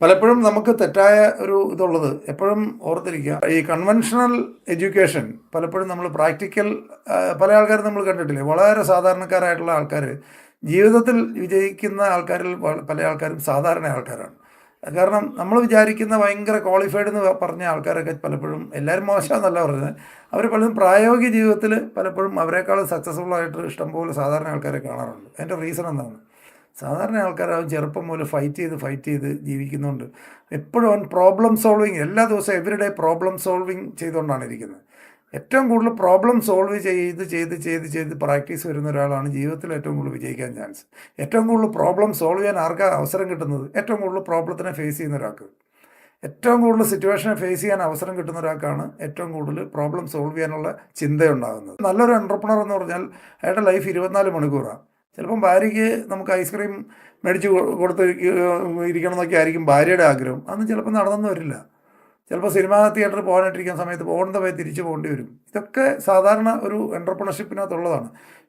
പലപ്പോഴും നമുക്ക് തെറ്റായ ഒരു ഇതുള്ളത് എപ്പോഴും ഓർത്തിരിക്കുക. ഈ കൺവെൻഷണൽ എഡ്യൂക്കേഷൻ പലപ്പോഴും നമ്മൾ പ്രാക്ടിക്കൽ പല ആൾക്കാരും നമ്മൾ കണ്ടിട്ടില്ലേ, വളരെ സാധാരണക്കാരായിട്ടുള്ള ആൾക്കാർ ജീവിതത്തിൽ വിജയിക്കുന്ന ആൾക്കാരിൽ പല ആൾക്കാരും സാധാരണ ആൾക്കാരാണ്. കാരണം നമ്മൾ വിചാരിക്കുന്ന ഭയങ്കര ക്വാളിഫൈഡ് എന്ന് പറഞ്ഞ ആൾക്കാരൊക്കെ പലപ്പോഴും, എല്ലാവരും മോശമെന്നല്ല പറഞ്ഞത്, അവർ പലരും പ്രായോഗിക ജീവിതത്തിൽ പലപ്പോഴും അവരെക്കാൾ സക്സസ്ഫുൾ ആയിട്ട് ഇഷ്ടംപോലെ സാധാരണ ആൾക്കാരെ കാണാറുണ്ട്. അതിൻ്റെ റീസൺ എന്താണ്? സാധാരണ ആൾക്കാരാവും ചെറുപ്പം മുതൽ ഫൈറ്റ് ചെയ്ത് ജീവിക്കുന്നുണ്ട്. എപ്പോഴും അവൻ പ്രോബ്ലം സോൾവിങ്, എല്ലാ ദിവസവും എവരിഡേ പ്രോബ്ലം സോൾവിങ് ചെയ്തുകൊണ്ടാണ് ഇരിക്കുന്നത്. ഏറ്റവും കൂടുതൽ പ്രോബ്ലം സോൾവ് ചെയ്ത് പ്രാക്ടീസ് വരുന്ന ഒരാളാണ് ജീവിതത്തിൽ ഏറ്റവും കൂടുതൽ വിജയിക്കാൻ ചാൻസ്. ഏറ്റവും കൂടുതൽ പ്രോബ്ലം സോൾവ് ചെയ്യാൻ ആർക്കാ അവസരം കിട്ടുന്നത്? ഏറ്റവും കൂടുതൽ പ്രോബ്ലത്തിനെ ഫേസ് ചെയ്യുന്ന ഒരാൾക്ക്, ഏറ്റവും കൂടുതൽ സിറ്റുവേഷനെ ഫേസ് ചെയ്യാൻ അവസരം കിട്ടുന്ന ഒരാൾക്കാണ് ഏറ്റവും കൂടുതൽ പ്രോബ്ലം സോൾവ് ചെയ്യാനുള്ള ചിന്തയുണ്ടാകുന്നത്. നല്ലൊരു എൻ്റർപ്രണർ എന്ന് പറഞ്ഞാൽ അയാളുടെ ലൈഫ് 24 മണിക്കൂറാണ്. ചിലപ്പം ഭാര്യയ്ക്ക് നമുക്ക് ഐസ്ക്രീം മേടിച്ച് കൊടുത്ത് ഇരിക്കണം എന്നൊക്കെ ആയിരിക്കും ഭാര്യയുടെ ആഗ്രഹം. അതൊന്നും ചിലപ്പോൾ നടന്നെന്ന് വരില്ല. ചിലപ്പോൾ സിനിമാ തിയേറ്ററിൽ പോകാനായിട്ടിരിക്കുന്ന സമയത്ത് പോകുന്ന പോയി തിരിച്ചു പോകേണ്ടി വരും. ഇതൊക്കെ സാധാരണ ഒരു എൻ്റർപ്രണർഷിപ്പിനകത്തുള്ളതാണ്.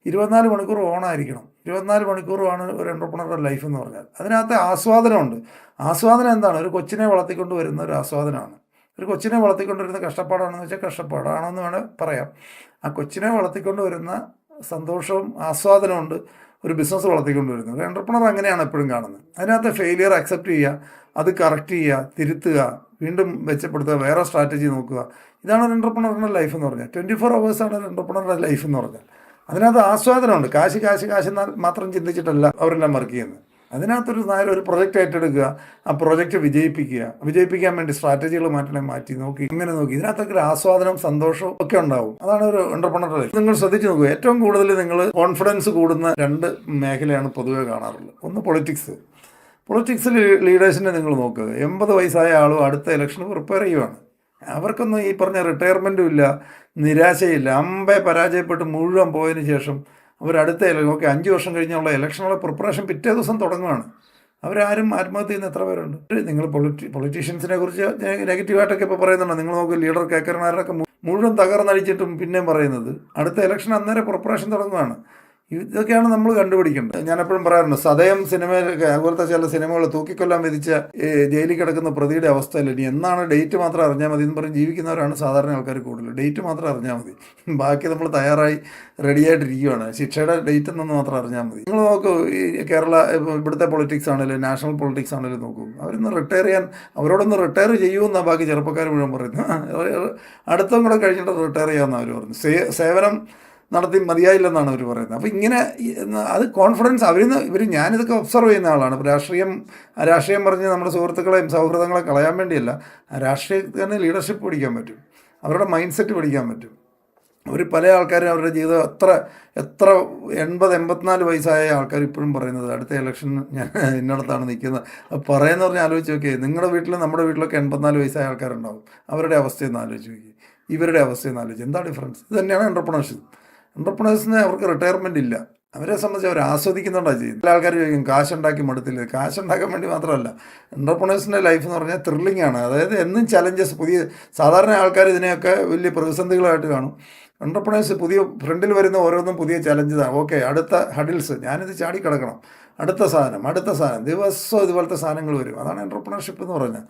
24 മണിക്കൂർ ഓണായിരിക്കണം. 24 മണിക്കൂറുമാണ് ഒരു എൻ്റർപ്രണറുടെ ലൈഫ് എന്ന് പറഞ്ഞാൽ. അതിനകത്ത് ആസ്വാദനമുണ്ട്. ആസ്വാദനം എന്താണ്? ഒരു കൊച്ചിനെ വളർത്തിക്കൊണ്ട് വരുന്ന ഒരു ആസ്വാദനമാണ്. ഒരു കൊച്ചിനെ വളർത്തിക്കൊണ്ട് വരുന്ന കഷ്ടപ്പാടാണെന്ന് വെച്ചാൽ കഷ്ടപ്പാടാണെന്ന് വേണേൽ പറയാം. ആ കൊച്ചിനെ വളർത്തിക്കൊണ്ട് വരുന്ന സന്തോഷവും ആസ്വാദനമുണ്ട് ഒരു ബിസിനസ് വളർത്തിക്കൊണ്ട് വരുന്നത്. എൻ്റർപ്രണർ അങ്ങനെയാണ് എപ്പോഴും കാണുന്നത്. അതിനകത്ത് ഫെയിലിയർ അക്സെപ്റ്റ് ചെയ്യുക, അത് കറക്റ്റ് ചെയ്യുക, തിരുത്തുക, വീണ്ടും മെച്ചപ്പെടുത്തുക, വേറെ സ്ട്രാറ്റജി നോക്കുക. ഇതാണ് ഒരു എൻ്റർപ്രണറുടെ ലൈഫ് എന്ന് പറഞ്ഞാൽ. 24 hours ഒരു എൻ്റർപ്രണറുടെ ലൈഫ് എന്ന് പറഞ്ഞാൽ. അതിനകത്ത് ആസ്വാദനമുണ്ട്. കാശ് മാത്രം ചിന്തിച്ചിട്ടല്ല അവരെല്ലാം വർക്ക് ചെയ്യുന്നത്. അതിനകത്തൊരു ഒരു പ്രൊജക്റ്റ് ഏറ്റെടുക്കുക, ആ പ്രൊജക്റ്റ് വിജയിപ്പിക്കാൻ വേണ്ടി സ്ട്രാറ്റജികൾ മാറ്റി നോക്കി ഇതിനകത്തൊക്കെ ഒരു ആസ്വാദനവും സന്തോഷവും ഒക്കെ ഉണ്ടാവും. അതാണ് ഒരു എൻ്റർപ്രണറുടെ ലൈഫ്. നിങ്ങൾ ശ്രദ്ധിച്ച് നോക്കുക, ഏറ്റവും കൂടുതൽ നിങ്ങൾ കോൺഫിഡൻസ് കൂടുന്ന 2 മേഖലയാണ് പൊതുവെ കാണാറുള്ളത്. ഒന്ന് പൊളിറ്റിക്സിൽ ലീഡേഴ്സിനെ നിങ്ങൾ നോക്കുക. 80 വയസ്സായ ആളും അടുത്ത ഇലക്ഷന് പ്രിപ്പയർ ചെയ്യുവാണ്. അവർക്കൊന്നും ഈ പറഞ്ഞ റിട്ടയർമെൻറ്റും ഇല്ല, നിരാശയില്ല. പരാജയപ്പെട്ട് മുഴുവൻ പോയതിന് ശേഷം അവരടുത്ത 5 വർഷം കഴിഞ്ഞുള്ള ഇലക്ഷനുള്ള പ്രിപ്പറേഷൻ പിറ്റേ ദിവസം തുടങ്ങുകയാണ്. അവരാരും ആത്മഹത്യ ചെയ്യുന്ന എത്ര പേരുണ്ട്? നിങ്ങൾ പൊളിറ്റീഷ്യൻസിനെ കുറിച്ച് നെഗറ്റീവായിട്ടൊക്കെ ഇപ്പോൾ പറയുന്നുണ്ട്. നിങ്ങൾ നോക്കുക, ലീഡർ കേക്കർമാരൊക്കെ മുഴുവൻ തകർന്നടിച്ചിട്ടും പിന്നെയും പറയുന്നത് അടുത്ത ഇലക്ഷൻ അന്നേരം പ്രിപ്പറേഷൻ തുടങ്ങുകയാണ്. ഇതൊക്കെയാണ് നമ്മൾ കണ്ടുപിടിക്കേണ്ടത്. ഞാൻ എപ്പോഴും പറയാറുണ്ട്, സദയം സിനിമയിലൊക്കെ അതുപോലത്തെ ചില സിനിമകൾ തൂക്കിക്കൊല്ലാൻ വിധിച്ച ജയിലിൽ കിടക്കുന്ന പ്രതിയുടെ അവസ്ഥയിൽ ഇനി എന്നാണ് ഡേറ്റ് മാത്രം അറിഞ്ഞാൽ മതി എന്ന് പറഞ്ഞ് ജീവിക്കുന്നവരാണ് സാധാരണ ആൾക്കാർ കൂടുതൽ. ഡേറ്റ് മാത്രം അറിഞ്ഞാൽ മതി, ബാക്കി നമ്മൾ തയ്യാറായി റെഡിയായിട്ടിരിക്കുകയാണ്. ശിക്ഷയുടെ ഡേറ്റ് എന്നൊന്ന് മാത്രം അറിഞ്ഞാൽ മതി. നിങ്ങൾ നോക്കൂ, ഈ കേരള ഇവിടുത്തെ പൊളിറ്റിക്സ് ആണെങ്കിലും നാഷണൽ പൊളിറ്റിക്സ് ആണെങ്കിലും നോക്കൂ, അവരൊന്ന് റിട്ടയർ ചെയ്യാൻ, അവരോടൊന്ന് റിട്ടയർ ചെയ്യുമെന്നാണ് ബാക്കി ചെറുപ്പക്കാർ മുഴുവൻ പറയുന്നത്. അടുത്തും കൂടെ കഴിഞ്ഞിട്ട് റിട്ടയർ ചെയ്യാമെന്നാണ് അവർ പറയുന്നത്. സേവനം നടത്തി മതിയായില്ലെന്നാണ് അവർ പറയുന്നത്. അപ്പോൾ ഇങ്ങനെ അത് കോൺഫിഡൻസ് ഇവർ ഞാനിതൊക്കെ ഒബ്സർവ് ചെയ്യുന്ന ആളാണ്. രാഷ്ട്രീയം പറഞ്ഞ് നമ്മുടെ സുഹൃത്തുക്കളെയും സൗഹൃദങ്ങളെ കളയാൻ വേണ്ടിയല്ല, രാഷ്ട്രീയത്തിന് ലീഡർഷിപ്പ് പഠിക്കാൻ പറ്റും, അവരുടെ മൈൻഡ് സെറ്റ് പഠിക്കാൻ പറ്റും. പല ആൾക്കാരും അവരുടെ ജീവിതം എത്ര 80-84 വയസ്സായ ആൾക്കാർ ഇപ്പോഴും പറയുന്നത് അടുത്ത ഇലക്ഷൻ ഞാൻ ഇന്നടത്താണ് നിൽക്കുന്നത്. പറയുന്ന പറഞ്ഞാൽ ആലോചിച്ച് നോക്കിയേ, നിങ്ങളുടെ വീട്ടിലും നമ്മുടെ വീട്ടിലൊക്കെ 84 വയസ്സായ ആൾക്കാരുണ്ടാവും. അവരുടെ അവസ്ഥയൊന്ന് ആലോചിച്ച് നോക്കി, ഇവരുടെ അവസ്ഥയൊന്ന് ആലോചിച്ച്, എന്താ ഡിഫറൻസ്? ഇത് തന്നെയാണ് എൻ്റർപ്രണേഴ്സിന് അവർക്ക് റിട്ടയർമെൻറ്റ് ഇല്ല. അവരെ സംബന്ധിച്ച് അവർ ആസ്വദിക്കുന്നുണ്ടാണ് ചെയ്യുന്നത്. ചില ആൾക്കാർ ചോദിക്കും കാശുണ്ടാക്കി മടുത്തില്ല. കാശുണ്ടാക്കാൻ വേണ്ടി മാത്രമല്ല, എൻ്റർപ്രണേഴ്സിൻ്റെ ലൈഫ് എന്ന് പറഞ്ഞാൽ ത്രില്ലിംഗ് ആണ്. അതായത് എന്നും ചലഞ്ചസ്, സാധാരണ ആൾക്കാർ ഇതിനെയൊക്കെ വലിയ പ്രതിസന്ധികളായിട്ട് കാണും. എൻ്റർപ്രണേഴ്സ് ഫ്രണ്ടിൽ വരുന്ന ഓരോന്നും പുതിയ ചലഞ്ചസാണ്. ഓക്കെ, അടുത്ത ഹഡിൽസ്, ഞാനിത് ചാടിക്കിടക്കണം, അടുത്ത സാധനം ദിവസവും ഇതുപോലത്തെ സാധനങ്ങൾ വരും. അതാണ് എൻ്റർപ്രണർഷിപ്പ് എന്ന് പറഞ്ഞാൽ.